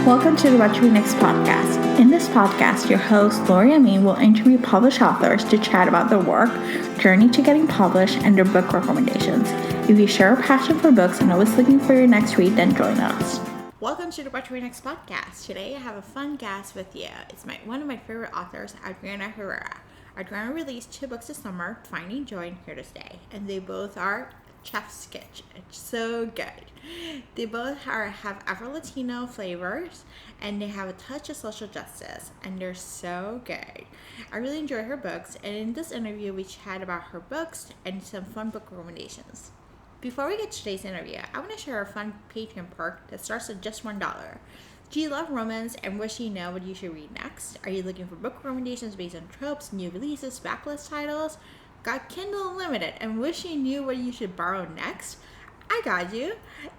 Welcome to the What to Read Next podcast. In this podcast, your host, Lori Amin, will interview published authors to chat about their work, journey to getting published, and their book recommendations. If you share a passion for books and always looking for your next read, then join us. Welcome to the What to Read Next podcast. Today, I have a fun guest with you. It's one of my favorite authors, Adriana Herrera. Adriana released 2 books this summer, Finding Joy and Here to Stay, and they both are chef's kitchen. It's so good. They both have Afro-Latino flavors, and they have a touch of social justice, and they're so good. I really enjoy her books, and in this interview, we chat about her books and some fun book recommendations. Before we get to today's interview, I want to share a fun Patreon perk that starts at just $1. Do you love romance and wish you know what you should read next? Are you looking for book recommendations based on tropes, new releases, backlist titles? Got Kindle Unlimited and wish you knew what you should borrow next? I got you.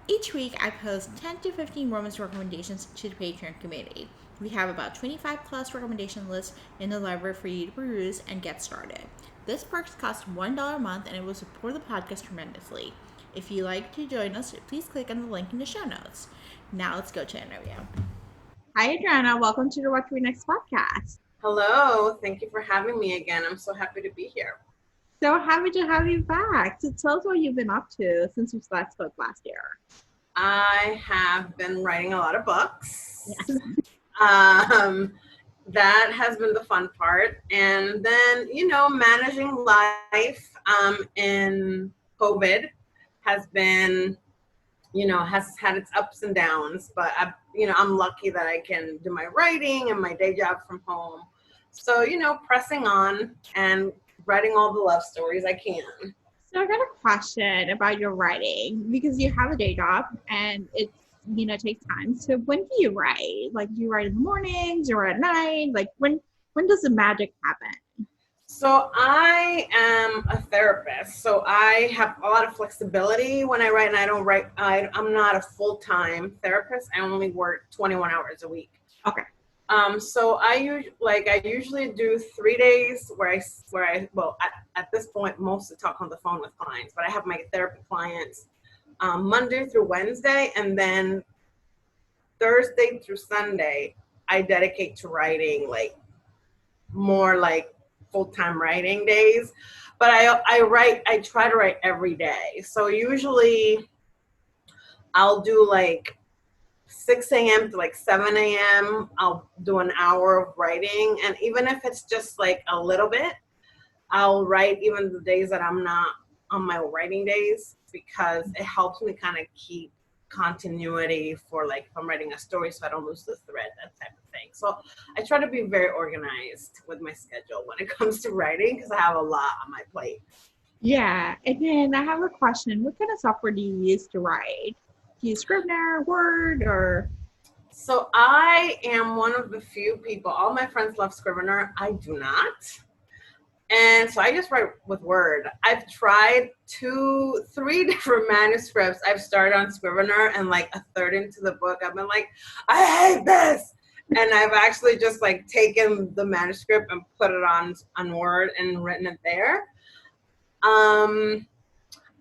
Each week I post 10 to 15 romance recommendations to the Patreon community. We have about 25 plus recommendation lists in the library for you to peruse and get started. This perk costs $1 a month and it will support the podcast tremendously. If you'd like to join us, please click on the link in the show notes. Now let's go to the interview. Hi Adriana, welcome to the What to Read Next podcast. Hello, thank you for having me again. I'm so happy to be here. So happy to have you back. So tell us what you've been up to since we last spoke last year. I have been writing a lot of books. Yes. That has been the fun part. And then, managing life in COVID has been, has had its ups and downs. But, I'm lucky that I can do my writing and my day job from home. So, pressing on and writing all the love stories I can. So I got a question about your writing because you have a day job and it's, takes time. So when do you write? Like, do you write in the mornings or at night? Like, when does the magic happen? So I am a therapist. So I have a lot of flexibility when I write, and I don't write. I'm not a full-time therapist. I only work 21 hours a week. Okay. So I usually do 3 days where at this point, mostly talk on the phone with clients, but I have my therapy clients, Monday through Wednesday, and then Thursday through Sunday, I dedicate to writing, like more like full-time writing days, but I try to write every day. So usually I'll do like 6 a.m. to like 7 a.m. I'll do an hour of writing. And even if it's just like a little bit, I'll write even the days that I'm not on my writing days, because it helps me kind of keep continuity for like if I'm writing a story so I don't lose the thread, that type of thing. So I try to be very organized with my schedule when it comes to writing because I have a lot on my plate. Yeah. And then I have a question. What kind of software do you use to write? Do you use Scrivener, Word, or? So I am one of the few people, all my friends love Scrivener. I do not. And so I just write with Word. I've tried 3 different manuscripts. I've started on Scrivener, and like a third into the book, I've been like, I hate this. And I've actually just like taken the manuscript and put it on Word and written it there.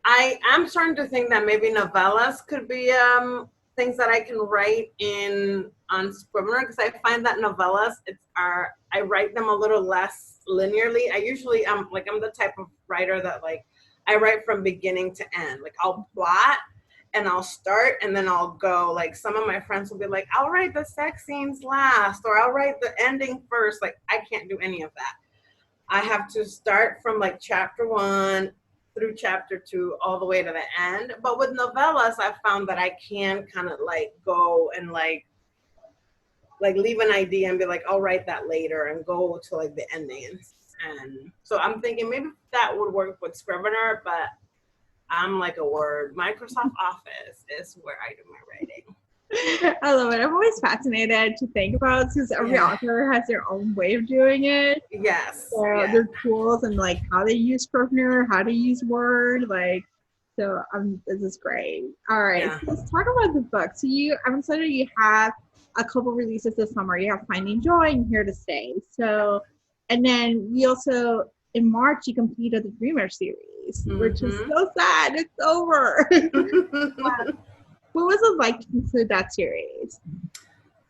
I am starting to think that maybe novellas could be things that I can write on Scrivener, because I find that novellas I write them a little less linearly. I'm the type of writer that like I write from beginning to end. Like I'll plot and I'll start and then I'll go. Like some of my friends will be like, I'll write the sex scenes last, or I'll write the ending first. Like I can't do any of that. I have to start from like chapter 1 through chapter 2 all the way to the end. But with novellas, I found that I can kind of like go and like leave an idea and be like, I'll write that later, and go to like the ending. And so I'm thinking maybe that would work with Scrivener, but I'm like a Word. Microsoft Office is where I do my writing. I love it. I'm always fascinated to think about, because every author has their own way of doing it. Yes. So their tools and like how they use Scrivener, how to use Word, so this is great. All right, so let's talk about the book. So I'm excited you have a couple releases this summer. You have Finding Joy and Here to Stay. So, and then we also, in March, you completed the Dreamer series, which is so sad. It's over. What was it like to conclude that series?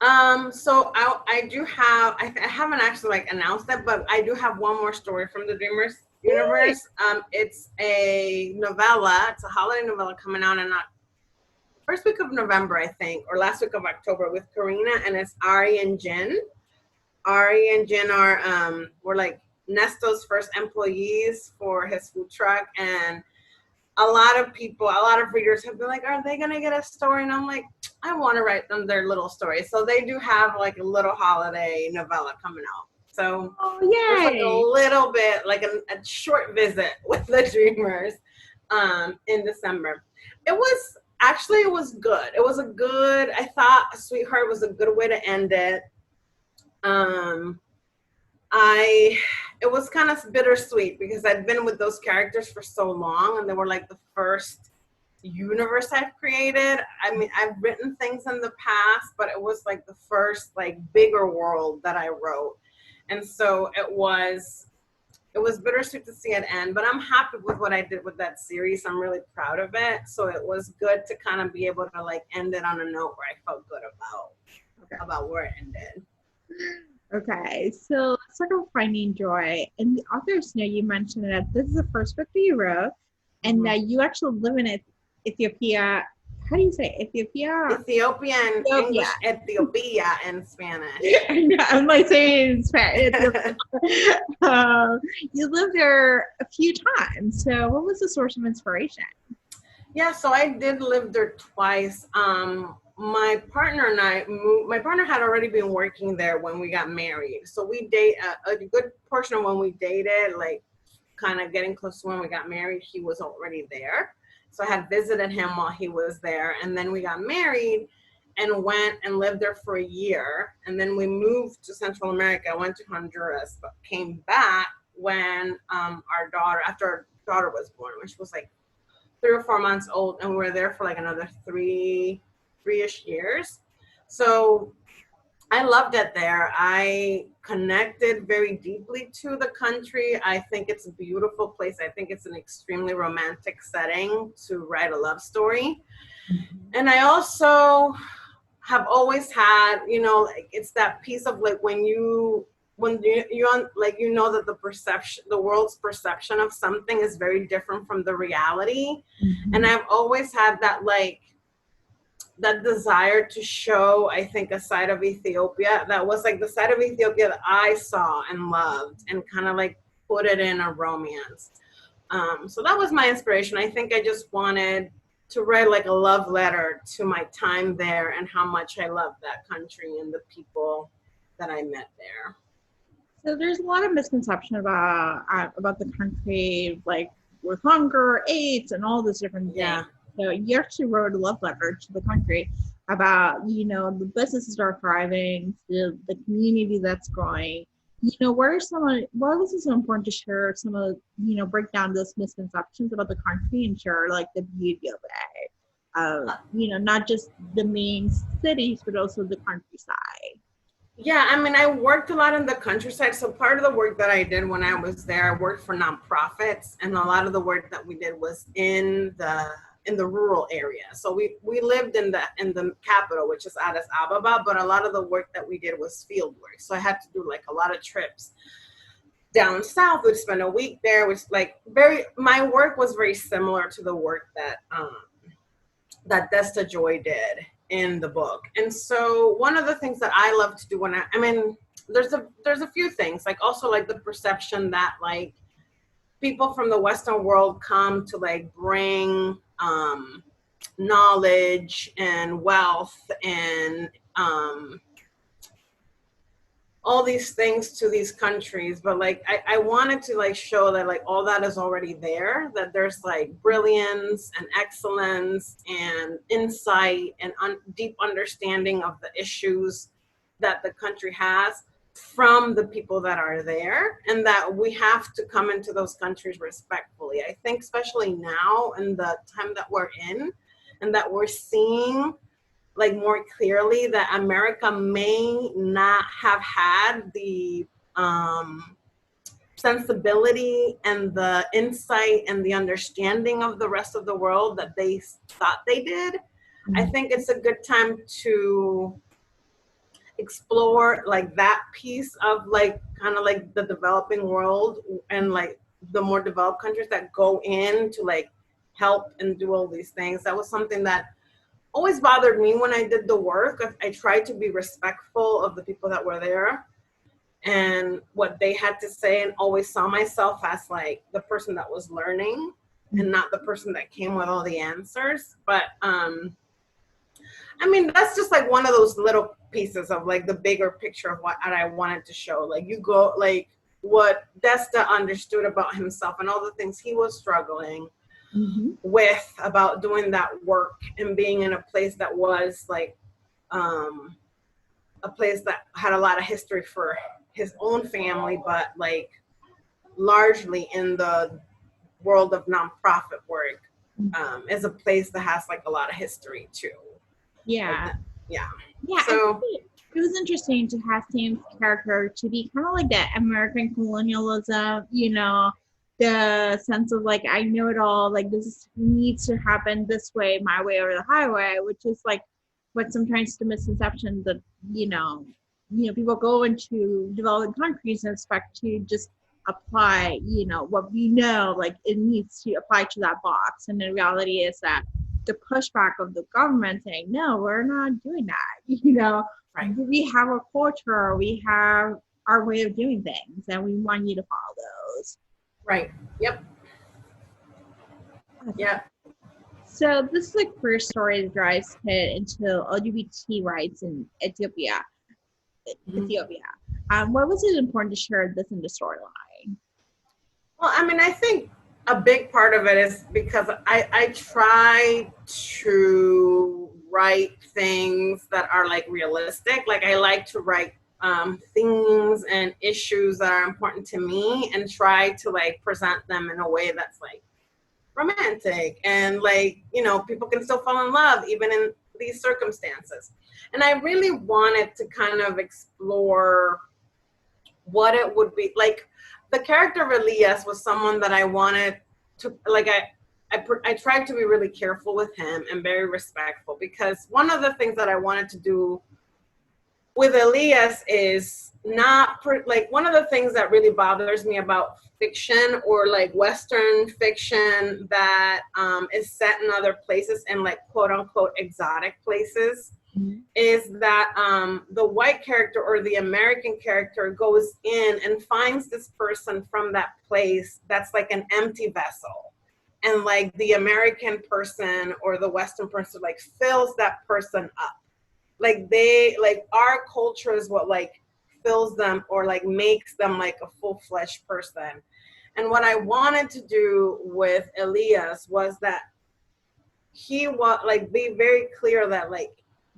So I do have, I haven't actually like announced it, but I do have one more story from the Dreamers Yay. universe. It's a novella. It's a holiday novella coming out in first week of November, I think, or last week of October with Karina, and it's Ari and Jin. Ari and Jin are were like Nesto's first employees for his food truck, and a lot of people, a lot of readers have been like, are they gonna get a story? And I'm like, I want to write them their little story. So they do have like a little holiday novella coming out. So Oh, there's like a yay. little bit, like a short visit with the Dreamers in December. It was good. It was a good, I thought Sweetheart was a good way to end it. Um, it was kind of bittersweet because I'd been with those characters for so long, and they were like the first universe I've created. I mean, I've written things in the past, but it was like the first like bigger world that I wrote. And so it was bittersweet to see it end, but I'm happy with what I did with that series. I'm really proud of it. So it was good to kind of be able to like end it on a note where I felt good about where it ended. Okay, so let's talk about finding joy. In the author's note, you mentioned that this is the first book that you wrote, and that you actually live in Ethiopia. How do you say it? Ethiopia? Ethiopian, Ethiopia. English, Ethiopia in Spanish. I'm like saying it in Spanish. You lived there a few times. So, what was the source of inspiration? Yeah, so I did live there twice. My partner and I moved, my partner had already been working there when we got married. So we date a good portion of when we dated, like kind of getting close to when we got married, he was already there. So I had visited him while he was there. And then we got married and went and lived there for a year. And then we moved to Central America, went to Honduras, but came back when after our daughter was born, which was like 3 or 4 months old, and we were there for like another three-ish years. So I loved it there. I connected very deeply to the country. I think it's a beautiful place. I think it's an extremely romantic setting to write a love story. And I also have always had, like it's that piece of like when you like that the world's perception of something is very different from the reality. And I've always had that like that desire to show, I think, a side of Ethiopia that was like the side of Ethiopia that I saw and loved, and kind of like put it in a romance. So that was my inspiration. I think I just wanted to write like a love letter to my time there and how much I loved that country and the people that I met there. So there's a lot of misconception about the country, like with hunger, AIDS, and all these different things. Yeah. So you actually wrote a love letter to the country about, the businesses are thriving, the community that's growing. Why was it so important to share some of, break down those misconceptions about the country and share like the beauty of it? Not just the main cities, but also the countryside. Yeah, I mean, I worked a lot in the countryside. So part of the work that I did when I was there, I worked for nonprofits, and a lot of the work that we did was in the rural area. So we lived in the capital, which is Addis Ababa, but a lot of the work that we did was field work. So I had to do like a lot of trips down south. We'd spend a week there, which my work was very similar to the work that Desta Joy did in the book. And so one of the things that I love to do there's a few things, like also like the perception that like people from the Western world come to like bring knowledge and wealth and all these things to these countries, but like I wanted to like show that like all that is already there, that there's like brilliance and excellence and insight and deep understanding of the issues that the country has from the people that are there, and that we have to come into those countries respectfully. I think especially now in the time that we're in, and that we're seeing like more clearly that America may not have had the sensibility and the insight and the understanding of the rest of the world that they thought they did. I think it's a good time to explore like that piece of like kind of like the developing world and like the more developed countries that go in to like help and do all these things. That was something that always bothered me when I did the work. I tried to be respectful of the people that were there and what they had to say, and always saw myself as like the person that was learning and not the person that came with all the answers. But I mean, that's just like one of those little pieces of like the bigger picture of what I wanted to show. Like you go, like what Desta understood about himself and all the things he was struggling with about doing that work and being in a place that was like a place that had a lot of history for his own family, but like largely in the world of nonprofit work is a place that has like a lot of history too. Yeah. Like yeah. So it was interesting to have Sam's character to be kind of like that American colonialism, you know, the sense of like, I know it all, like this needs to happen this way, my way or the highway, which is like what sometimes the misconception that, you know, people go into developing countries and expect to just apply, you know, what we know, like it needs to apply to that box. And the reality is that the pushback of the government saying, no, we're not doing that. You know, right. We have a culture, we have our way of doing things, and we want you to follow those. Right. Yep. Okay. Yeah. So this is like first story that drives hit into LGBT rights in Ethiopia. Why was it important to share this in the storyline? Well, I mean, I think a big part of it is because I try to write things that are like realistic. Like I like to write themes and issues that are important to me and try to like present them in a way that's like romantic and like, you know, people can still fall in love even in these circumstances. And I really wanted to kind of explore what it would be like. The character of Elias was someone that I wanted to, like, I tried to be really careful with him and very respectful, because one of the things that I wanted to do with Elias is not, like, one of the things that really bothers me about fiction or like Western fiction that is set in other places and like quote unquote exotic places is that the white character or the American character goes in and finds this person from that place that's like an empty vessel. And like the American person or the Western person like fills that person up. Like they, like our culture is what like fills them or like makes them like a full-fledged person. And what I wanted to do with Elias was that he was like, be very clear that like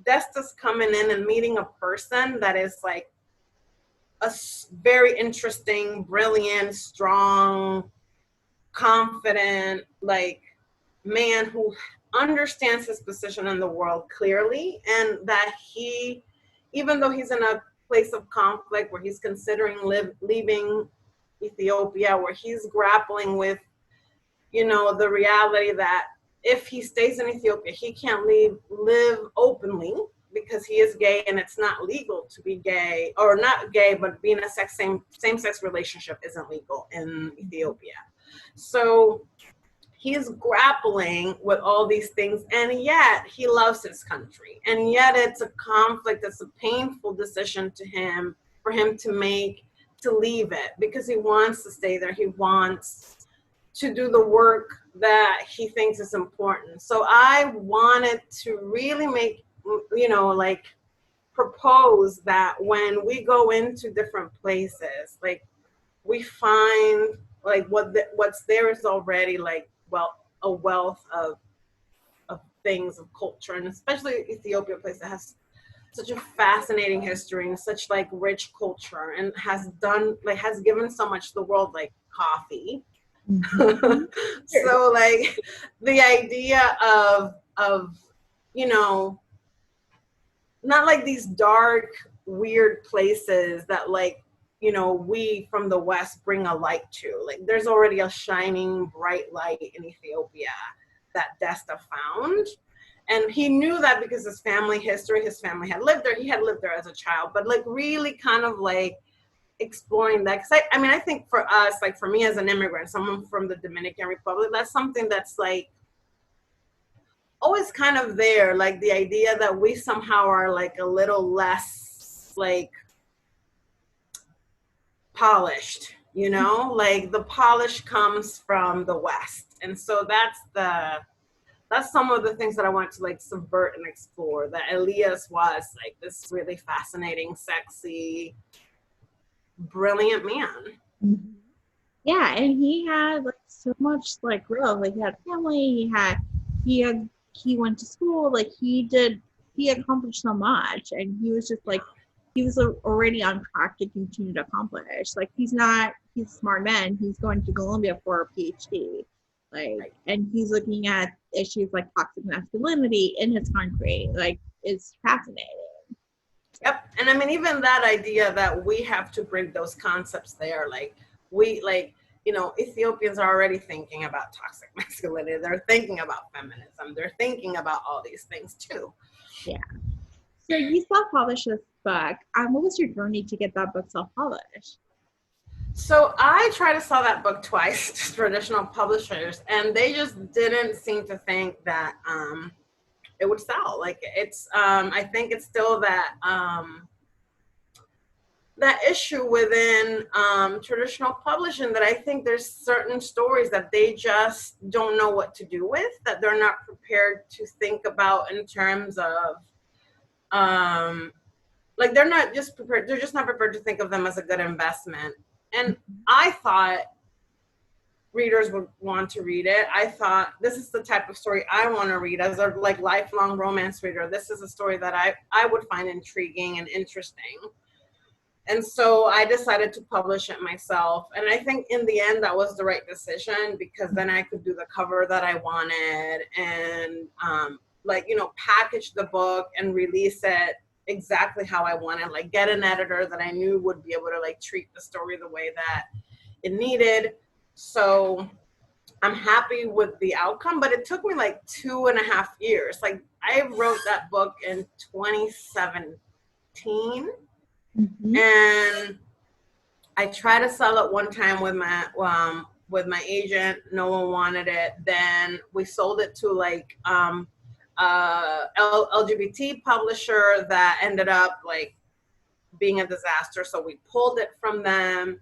Desta's coming in and meeting a person that is like a very interesting, brilliant, strong, confident, like man who understands his position in the world clearly, and that he, even though he's in a place of conflict where he's considering leaving Ethiopia, where he's grappling with, you know, the reality that if he stays in Ethiopia, he can't live openly because he is gay and it's not legal to be gay, or not gay, but being a same-sex relationship isn't legal in Ethiopia. So he's grappling with all these things, and yet he loves his country. And yet it's a conflict, it's a painful decision to him, for him to make, to leave it, because he wants to stay there. He wants to do the work that he thinks is important. So I wanted to really make, you know, like propose that when we go into different places, like we find like what's there is already like, well, a wealth of things, of culture, and especially Ethiopia, a place that has such a fascinating history and such like rich culture, and has done like, has given so much to the world, like coffee. So like the idea of, you know, not like these dark, weird places that like, you know, we from the West bring a light to. Like there's already a shining bright light in Ethiopia that Desta found. And he knew that because his family history, his family had lived there. He had lived there as a child, but like really kind of like exploring that. Cause I mean, I think for us, like for me as an immigrant, someone from the Dominican Republic, that's something that's like always kind of there. Like the idea that we somehow are like a little less like polished, you know, like the polish comes from the West. And so that's some of the things that I want to like subvert and explore, that Elias was like this really fascinating, sexy, brilliant man. Yeah, and he had like so much like growth. Like he had family, he went to school, like he accomplished so much, and he was just like he was already on track to continue to accomplish. Like he's a smart man. He's going to Columbia for a PhD. Like, and he's looking at issues like toxic masculinity in his country. Like, it's fascinating. Yep. And I mean, even that idea that we have to bring those concepts there, like you know, Ethiopians are already thinking about toxic masculinity. They're thinking about feminism. They're thinking about all these things too. Yeah. So you self-published this book. What was your journey to get that book self-published? So I tried to sell that book twice to traditional publishers, and they just didn't seem to think that it would sell. Like it's, I think it's still that that issue within traditional publishing, that I think there's certain stories that they just don't know what to do with, that they're not prepared to think about in terms of like they're just not prepared to think of them as a good investment. And I thought readers would want to read it. I thought this is the type of story I want to read as a like lifelong romance reader. This is a story that I would find intriguing and interesting. And so I decided to publish it myself. And I think in the end that was the right decision, because then I could do the cover that I wanted and like, you know, package the book and release it exactly how I wanted, like get an editor that I knew would be able to like treat the story the way that it needed. So I'm happy with the outcome, but it took me like 2.5 years. Like I wrote that book in 2017 and I tried to sell it one time with my agent. No one wanted it. Then we sold it to like LGBT publisher that ended up like being a disaster. So we pulled it from them.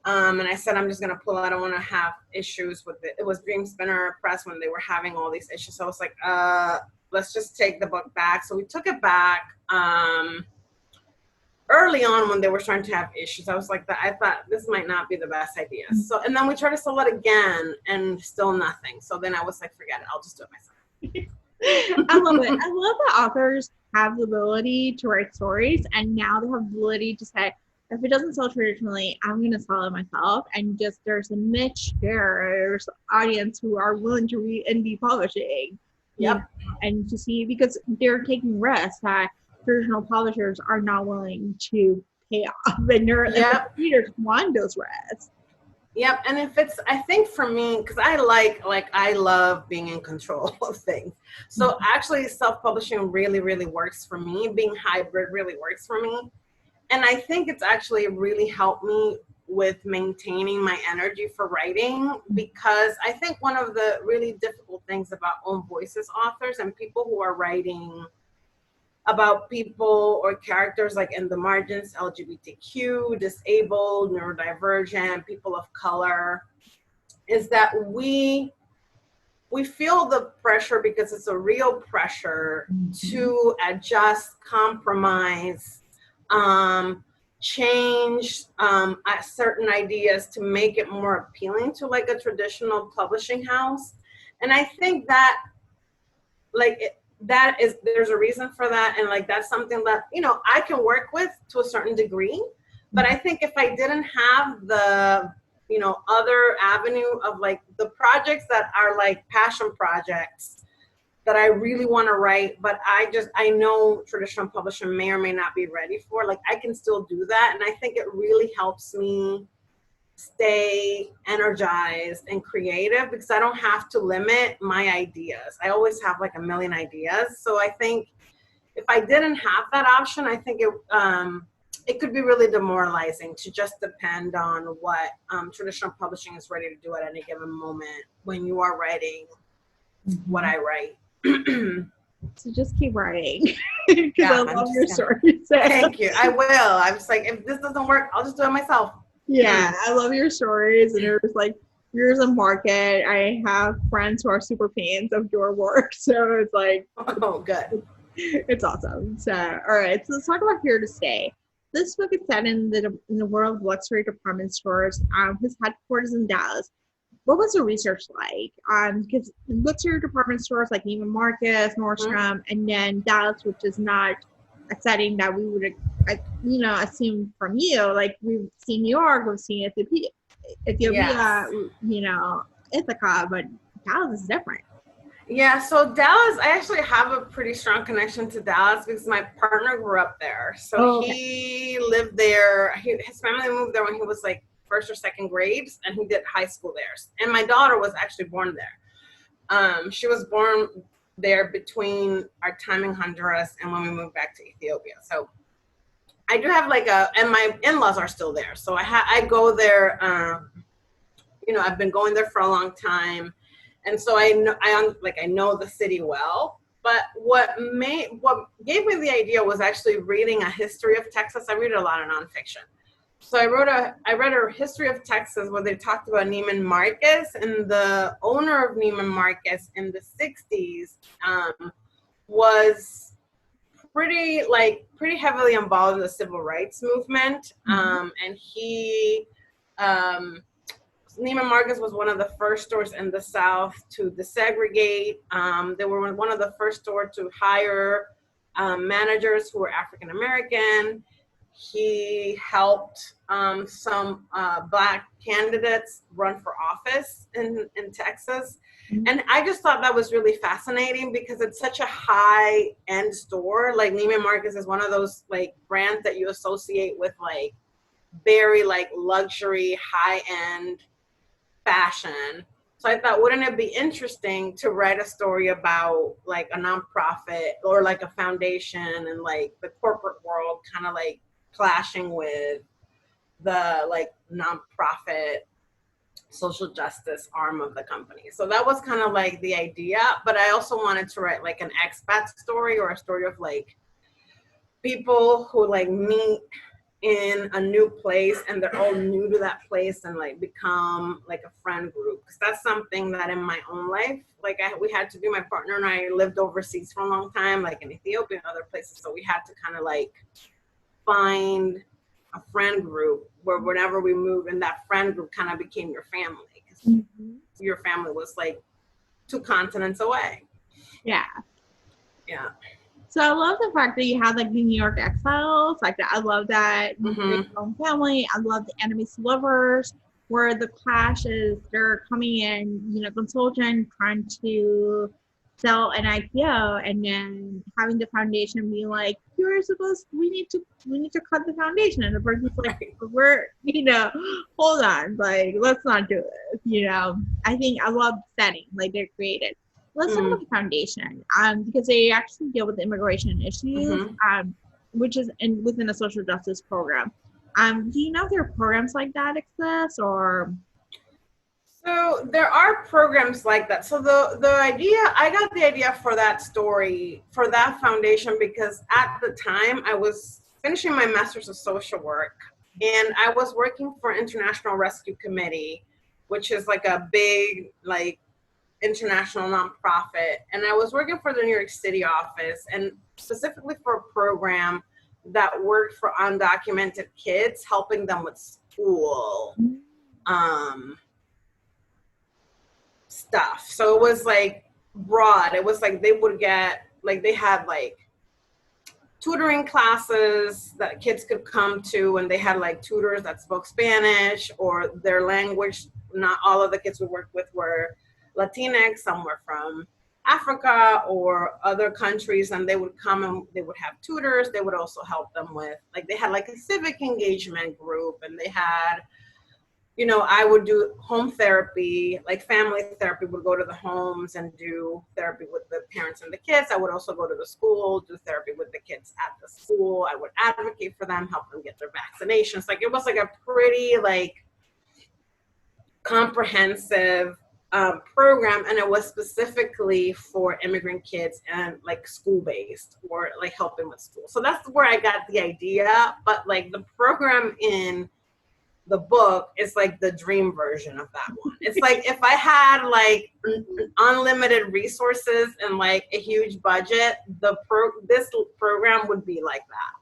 And I said, I'm just going to pull it. I don't want to have issues with it. It was Dream Spinner Press when they were having all these issues. So I was like, let's just take the book back. So we took it back. Early on when they were starting to have issues, I was like, I thought this might not be the best idea. So, and then we tried to sell it again and still nothing. So then I was like, forget it. I'll just do it myself. I love it. I love that authors have the ability to write stories, and now they have the ability to say, if it doesn't sell traditionally, I'm going to sell it myself. And just there's a niche there's audience who are willing to read indie publishing. Yep. And to see, because they're taking risks that traditional publishers are not willing to pay off, and readers want those risks. Yep. And if it's, I think for me, because I love being in control of things. So actually self-publishing really, really works for me. Being hybrid really works for me. And I think it's actually really helped me with maintaining my energy for writing, because I think one of the really difficult things about own voices authors and people who are writing about people or characters like in the margins, LGBTQ, disabled, neurodivergent, people of color, is that we feel the pressure, because it's a real pressure to adjust, compromise, change certain ideas to make it more appealing to like a traditional publishing house. And I think that there's a reason for that, and like that's something that, you know, I can work with to a certain degree. But I think if I didn't have the, you know, other avenue of like the projects that are like passion projects that I really want to write, but I know traditional publishing may or may not be ready for, like I can still do that. And I think it really helps me stay energized and creative because I don't have to limit my ideas. I always have like a million ideas. So I think if I didn't have that option, I think it could be really demoralizing to just depend on what traditional publishing is ready to do at any given moment when you are writing what I write. So just keep writing because I love your stories. Thank you. I will. I was like, if this doesn't work, I'll just do it myself. Yeah, I love your stories, and there's like yours a market. I have friends who are super fans of your work, so it's like, oh, good. It's awesome. So, all right, so let's talk about Here to Stay. This book is set in the world of luxury department stores. His headquarters in Dallas. What was the research like? Because luxury department stores like Neiman Marcus, Nordstrom, and then Dallas, which is not a setting that we would, assume from you. Like we've seen New York, we've seen Ethiopia, Yes. Ithaca, but Dallas is different. Yeah, so Dallas, I actually have a pretty strong connection to Dallas because my partner grew up there. So he lived there. His family moved there when he was like first or second grades, and he did high school there. And my daughter was actually born there. She was born there between our time in Honduras and when we moved back to Ethiopia. So I do have and my in-laws are still there. So I go there. I've been going there for a long time. And so I know the city well, but what gave me the idea was actually reading a history of Texas. I read a lot of nonfiction. So I read a history of Texas where they talked about Neiman Marcus, and the owner of Neiman Marcus in the 60s was pretty heavily involved in the civil rights movement. And he Neiman Marcus was one of the first stores in the South to desegregate. They were one of the first stores to hire managers who were African American. He helped some Black candidates run for office in Texas. And I just thought that was really fascinating because it's such a high-end store. Like Neiman Marcus is one of those like brands that you associate with like very like luxury, high-end fashion. So I thought, wouldn't it be interesting to write a story about like a nonprofit or like a foundation and like the corporate world kind of like clashing with the like nonprofit social justice arm of the company. So that was kind of like the idea, but I also wanted to write like an expat story or a story of like people who like meet in a new place and they're all new to that place and like become like a friend group, because that's something that in my own life we had to do. My partner and I lived overseas for a long time, like in Ethiopia and other places, so we had to kind of like find a friend group where whenever we moved, and that friend group kind of became your family because your family was like 2 continents away. Yeah. So I love the fact that you have like the New York exiles, like that. I love that your own family. I love the enemies to lovers, where the clash is they're coming in, consultant trying to sell an IPO, and then having the foundation be like, we need to cut the foundation, and the person's like, we're hold on, like let's not do this. I think I love the setting like they're created. Let's talk about the foundation, because they actually deal with immigration issues, which is within a social justice program. Do you know if there are programs like that exist, or? So there are programs like that. So I got the idea for that story, for that foundation, because at the time I was finishing my master's of social work, and I was working for International Rescue Committee, which is like a big like international nonprofit, and I was working for the New York City office, and specifically for a program that worked for undocumented kids, helping them with school stuff. So it was like broad. It was like they would get like they had like tutoring classes that kids could come to, and they had like tutors that spoke Spanish or their language. Not all of the kids we worked with were Latinx, some were from Africa or other countries, and they would come and they would have tutors. They would also help them with, like, they had like a civic engagement group, and they had, I would do home therapy, like family therapy, would go to the homes and do therapy with the parents and the kids. I would also go to the school, do therapy with the kids at the school. I would advocate for them, help them get their vaccinations. Like it was like a pretty like comprehensive program, and it was specifically for immigrant kids and like school-based or like helping with school. So that's where I got the idea. But like the program in the book is like the dream version of that one. It's like if I had like unlimited resources and like a huge budget, this program would be like that.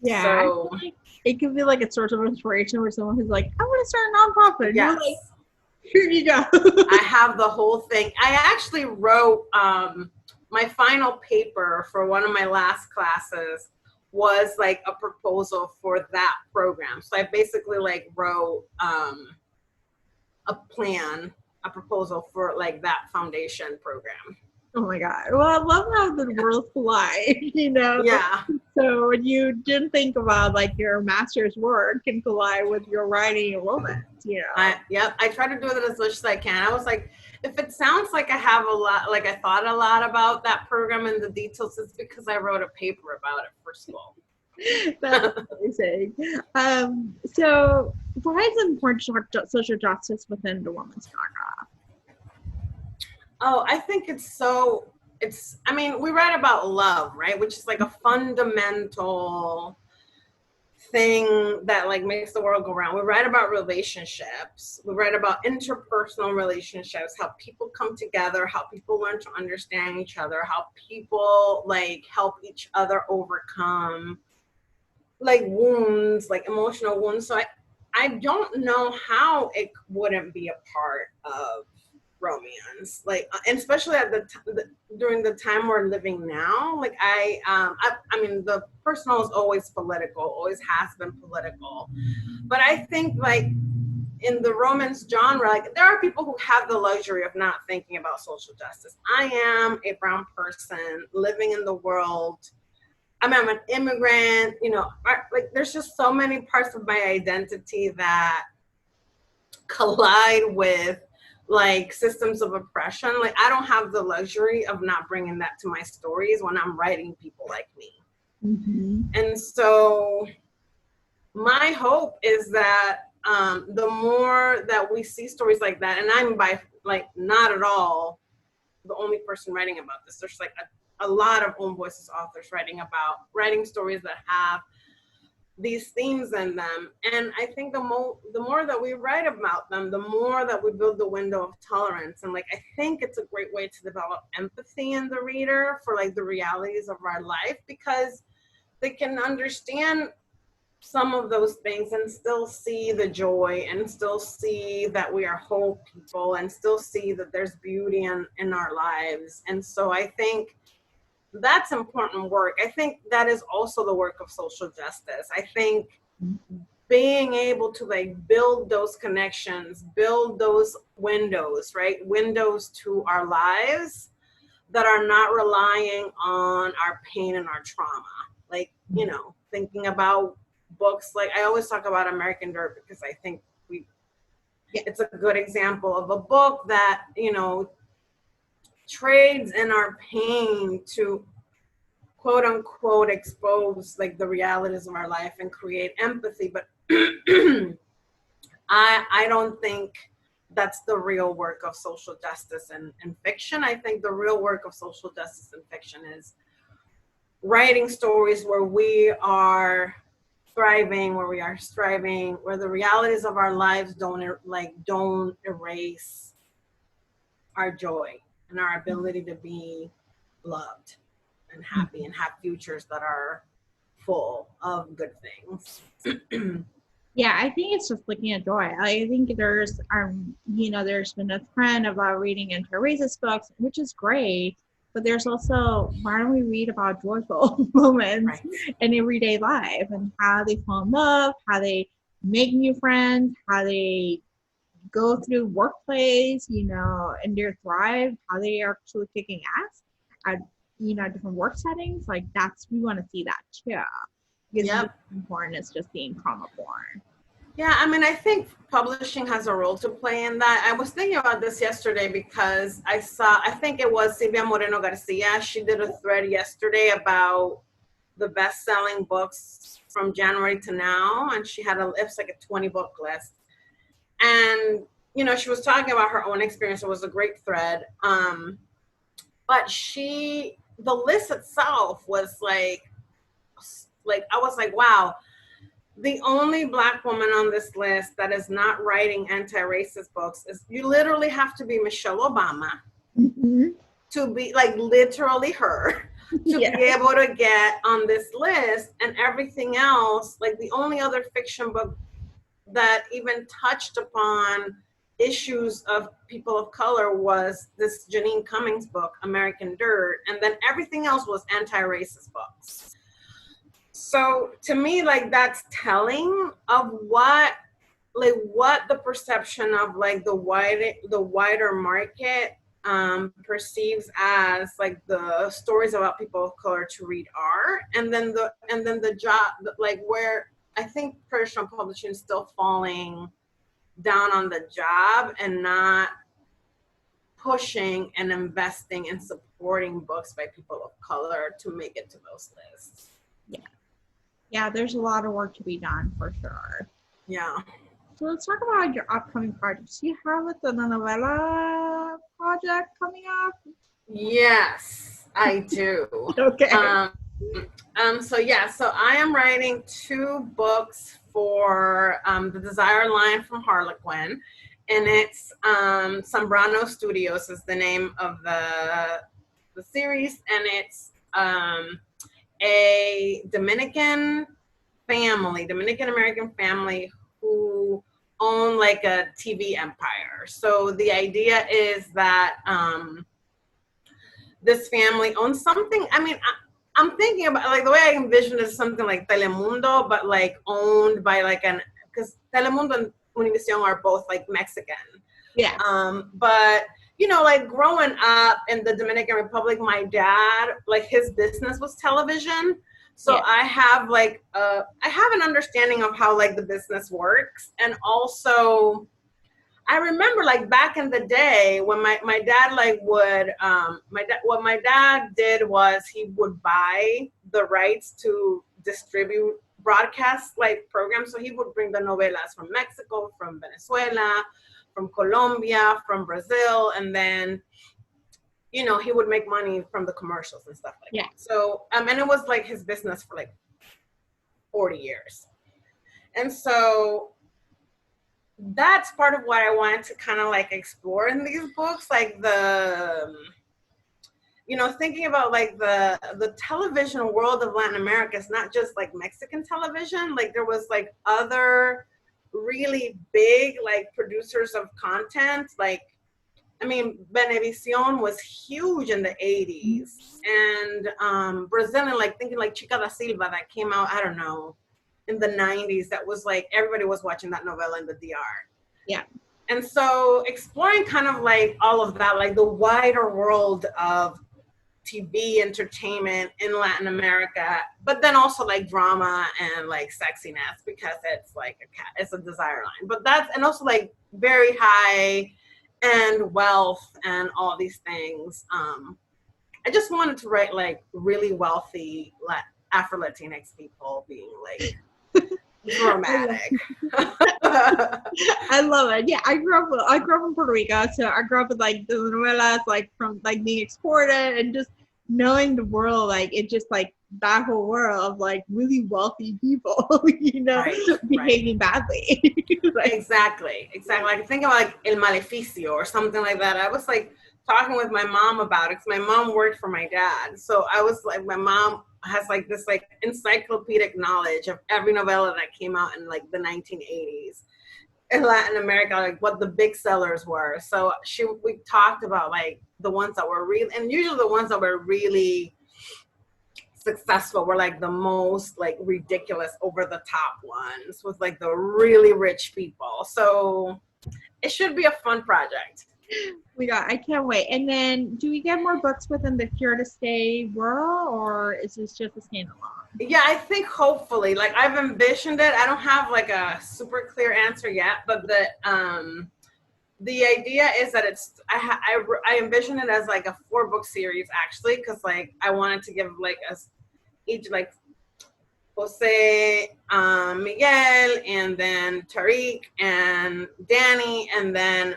Yeah, So I feel like it could be like a source of inspiration where someone who's like, I want to start a nonprofit. And yes. you're like, here you go. I have the whole thing. I actually wrote my final paper for one of my last classes was like a proposal for that program. So I basically like wrote a proposal for like that foundation program. Oh my God. Well, I love how the worlds collide, Yeah. So when you didn't think about like your master's work can collide with your writing and romance, I try to do it as much as I can. I was like, if it sounds like I have a lot, like I thought a lot about that program and the details, it's because I wrote a paper about it for school. That's amazing. So why is it important to talk social justice within the women's paragraph? Oh, I think we write about love, right? Which is like a fundamental thing that like makes the world go round. We write about relationships. We write about interpersonal relationships, how people come together, how people learn to understand each other, how people like help each other overcome like wounds, like emotional wounds. So I don't know how it wouldn't be a part of romance, like, and especially at during the time we're living now. Like I mean, the personal is always political, always has been political, but I think like in the romance genre, like there are people who have the luxury of not thinking about social justice. I am a brown person living in the world. I mean, I'm an immigrant, like there's just so many parts of my identity that collide with like systems of oppression. Like I don't have the luxury of not bringing that to my stories when I'm writing people like me. Mm-hmm. And so my hope is that the more that we see stories like that, and I'm by like not at all the only person writing about this. There's like a lot of Own Voices authors writing stories that have these themes in them. And I think the more that we write about them, the more that we build the window of tolerance. And like, I think it's a great way to develop empathy in the reader for like the realities of our life, because they can understand some of those things and still see the joy and still see that we are whole people and still see that there's beauty in our lives. And so I think that's important work. I think that is also the work of social justice. I think being able to like build those connections, build those windows, right? Windows to our lives that are not relying on our pain and our trauma. Like, thinking about books, like I always talk about American Dirt because I think it's a good example of a book that, trades in our pain to quote unquote expose like the realities of our life and create empathy. But I don't think that's the real work of social justice in fiction. I think the real work of social justice in fiction is writing stories where we are thriving, where we are striving, where the realities of our lives don't erase our joy and our ability to be loved and happy and have futures that are full of good things. Yeah, I think it's just looking at joy. I think there's been a trend about reading anti-racist books, which is great, but there's also, why don't we read about joyful moments in everyday life and how they fall in love, how they make new friends, how they go through workplace, and they thrive, how they are actually kicking ass at, different work settings. Like we want to see that too. Because it's important, it's just being trauma born. Yeah, I mean, I think publishing has a role to play in that. I was thinking about this yesterday because I think it was Silvia Moreno Garcia. She did a thread yesterday about the best-selling books from January to now, and she had it's like a 20-book list. And, you know, she was talking about her own experience. It was a great thread. But the list itself was like, I was like, wow, the only Black woman on this list that is not writing anti-racist books is, you literally have to be Michelle Obama to be, like, literally her to be able to get on this list. And everything else, like the only other fiction book that even touched upon issues of people of color was this Janine Cummings book, American Dirt. And then everything else was anti-racist books. So to me, like, that's telling of what the perception of like the wider market perceives as like the stories about people of color to read are, and then the job, like, where I think traditional publishing is still falling down on the job and not pushing and investing and supporting books by people of color to make it to those lists. Yeah, there's a lot of work to be done for sure. Yeah. So let's talk about your upcoming projects. Do you have a telenovela project coming up? Yes, I do. Okay. So I am writing 2 books for the Desire line from Harlequin, and it's Zambrano Studios is the name of the series, and it's a Dominican American family who own like a TV empire. So the idea is that this family owns something. I mean, I'm thinking about, like, the way I envision it is something like Telemundo, but like owned by like because Telemundo and Univision are both like Mexican. Yeah. But you know, like growing up in the Dominican Republic, my dad, like his business was television. So I have like I have an understanding of how like the business works. And also I remember like back in the day when my dad like would what my dad did was he would buy the rights to distribute broadcast like programs. So he would bring the novelas from Mexico, from Venezuela, from Colombia, from Brazil, and then, you know, he would make money from the commercials and stuff like that. So, and it was like his business for like 40 years. And so that's part of what I wanted to kind of like explore in these books, like the, you know, thinking about like the television world of Latin America is not just like Mexican television. Like there was like other really big like producers of content. Like, I mean, Venevisión was huge in the 80s, and Brazilian, like thinking like Chica da Silva that came out, I don't know, in the 90s, that was like, everybody was watching that novella in the DR. Yeah. And so exploring kind of like all of that, like the wider world of TV entertainment in Latin America, but then also like drama and like sexiness, because it's like it's a Desire line. But that's, and also like very high and wealth and all these things. I just wanted to write like really wealthy Afro-Latinx people being like dramatic. I love it. Yeah, I grew up in Puerto Rico, so I grew up with like the novelas, like from like being exported and just knowing the world, like it just like that whole world of like really wealthy people, you know, behaving badly. Like, exactly. Like think of like El Maleficio or something like that. I was like talking with my mom about it because my mom worked for my dad. So I was like, my mom has like this like encyclopedic knowledge of every novella that came out in like the 1980s in Latin America, like what the big sellers were. So we talked about like the ones that were really, and usually the ones that were really successful were like the most like ridiculous over the top ones with like the really rich people. So it should be a fun project. I can't wait. And then do we get more books within the Here to Stay world, or is this just a standalone? Yeah, I think hopefully, like I've envisioned it. I don't have like a super clear answer yet, but the idea is that I envision it as like a 4-book series actually, because like I wanted to give like us each like Jose, Miguel, and then Tariq and Danny, and then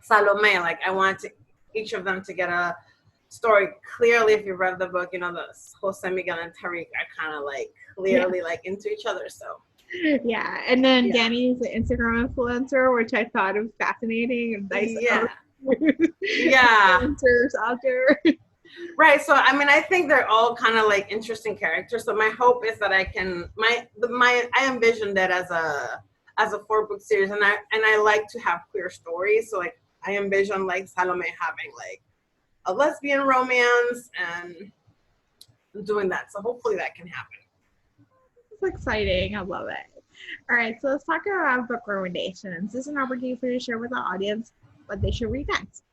Salome. Like I wanted to each of them to get a story. Clearly, if you read the book, you know the Jose, Miguel, and Tariq are kind of like clearly like into each other. So yeah, and then Danny is an Instagram influencer, which I thought was fascinating and nice. Influencers out there. Right. So I mean, I think they're all kind of like interesting characters. So my hope is that I can I envisioned it as a 4-book series, and I like to have queer stories. So like I envision like Salome having like a lesbian romance and doing that. So hopefully that can happen. It's exciting. I love it. All right, so let's talk about book recommendations. This is an opportunity for you to share with the audience what they should read next.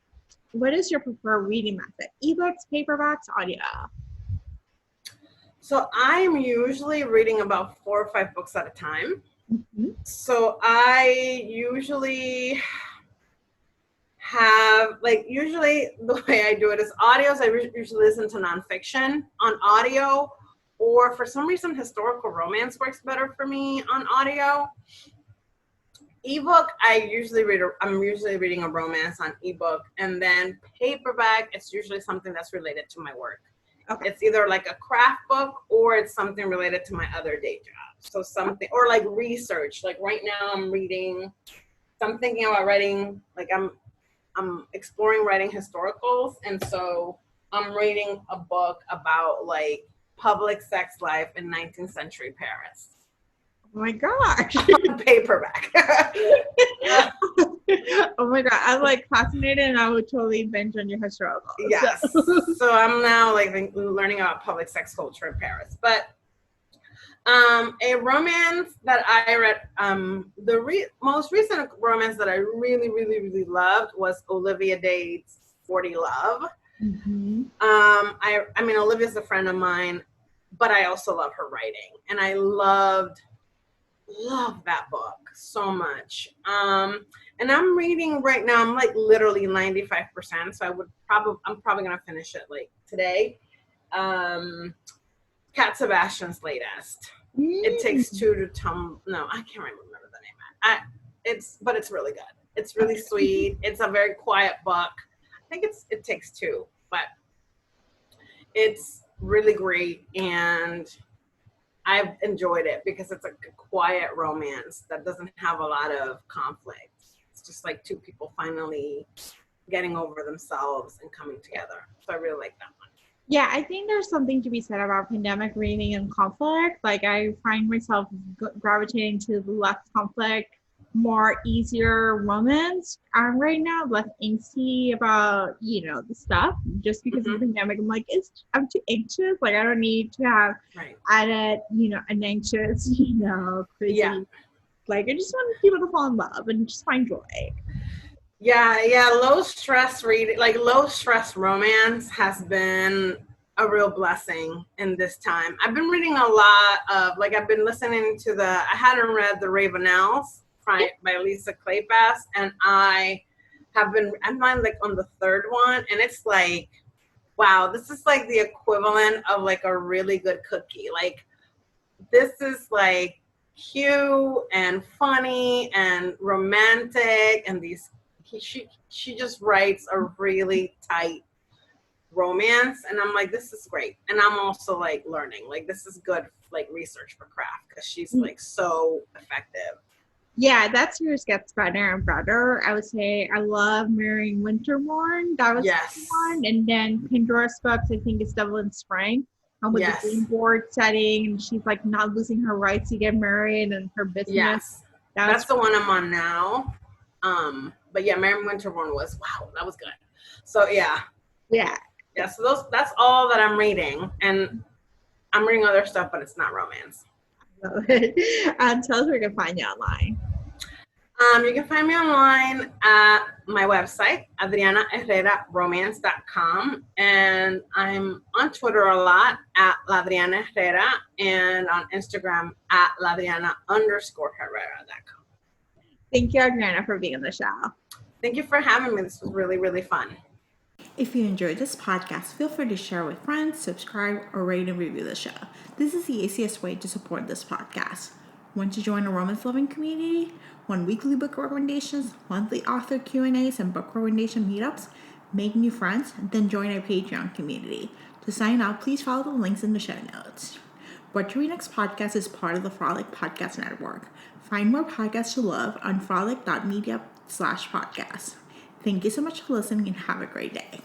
What is your preferred reading method? Ebooks, paperbacks, audio? So I'm usually reading about 4 or 5 books at a time. Mm-hmm. So I usually have, like, usually the way I do it is audios. I usually listen to nonfiction on audio, or for some reason, historical romance works better for me on audio. Ebook, I'm usually reading a romance on ebook, and then paperback, it's usually something that's related to my work. Okay. It's either like a craft book or it's something related to my other day job. So something, or like research. Like right now I'm thinking about writing, like I'm exploring writing historicals, and so I'm reading a book about like public sex life in 19th century Paris. Oh my gosh. Paperback. Oh my God. I'm like fascinated, and I would totally binge on your historical. Yes. So I'm now like learning about public sex culture in Paris. But a romance that I read, the most recent romance that I really, really, really loved was Olivia Dade's 40 Love. Mm-hmm. I mean, Olivia's a friend of mine, but I also love her writing. And I love that book so much. And I'm reading right now, I'm like literally 95%. So I'm probably going to finish it like today. Cat Sebastian's latest. It Takes Two to Tum. No, I can't remember the name. But it's really good. It's really sweet. It's a very quiet book. I think It Takes Two, but it's really great, and I've enjoyed it because it's a quiet romance that doesn't have a lot of conflict. It's just like 2 people finally getting over themselves and coming together. So I really like that one. Yeah, I think there's something to be said about pandemic reading and conflict. Like I find myself gravitating to the less conflict, more easier romance. I'm right now less angsty about, the stuff just because of the pandemic. I'm like, I'm too anxious. Like I don't need to have added, an anxious, crazy. Yeah. Like I just want people to fall in love and just find joy. Yeah, low stress reading, like low stress romance has been a real blessing in this time. I've been reading a lot of, like I've been listening to I hadn't read The Ravenels by Lisa Kleypas, and I'm like on the 3rd one, and it's like, wow, this is like the equivalent of like a really good cookie. Like this is like cute and funny and romantic, and she just writes a really tight romance, and I'm like, this is great. And I'm also like learning, like this is good like research for craft because she's like so effective. Yeah, that series gets better and better. I would say I love Marrying Winterbourne. That was the one. And then Pandora's Books, I think it's Devil in Spring. With the green board setting, and she's like not losing her rights to get married and her business. Yes, that's the one I'm on now. But yeah, Marrying Winterbourne was, wow, that was good. So yeah. So that's all that I'm reading, and I'm reading other stuff, but it's not romance. Tell us where we can find you online. You can find me online at my website, adrianaherreraromance.com, and I'm on Twitter a lot at Adriana Herrera, and on Instagram at Ladriana_Herrera.com. Thank you, Adriana, for being on the show. Thank you for having me. This was really, really fun. If you enjoyed this podcast, feel free to share with friends, subscribe, or rate and review the show. This is the easiest way to support this podcast. Want to join a romance-loving community? Want weekly book recommendations, monthly author Q&As, and book recommendation meetups? Make new friends? Then join our Patreon community. To sign up, please follow the links in the show notes. What to Read Next podcast is part of the Frolic Podcast Network. Find more podcasts to love on frolic.media/podcast. Thank you so much for listening and have a great day.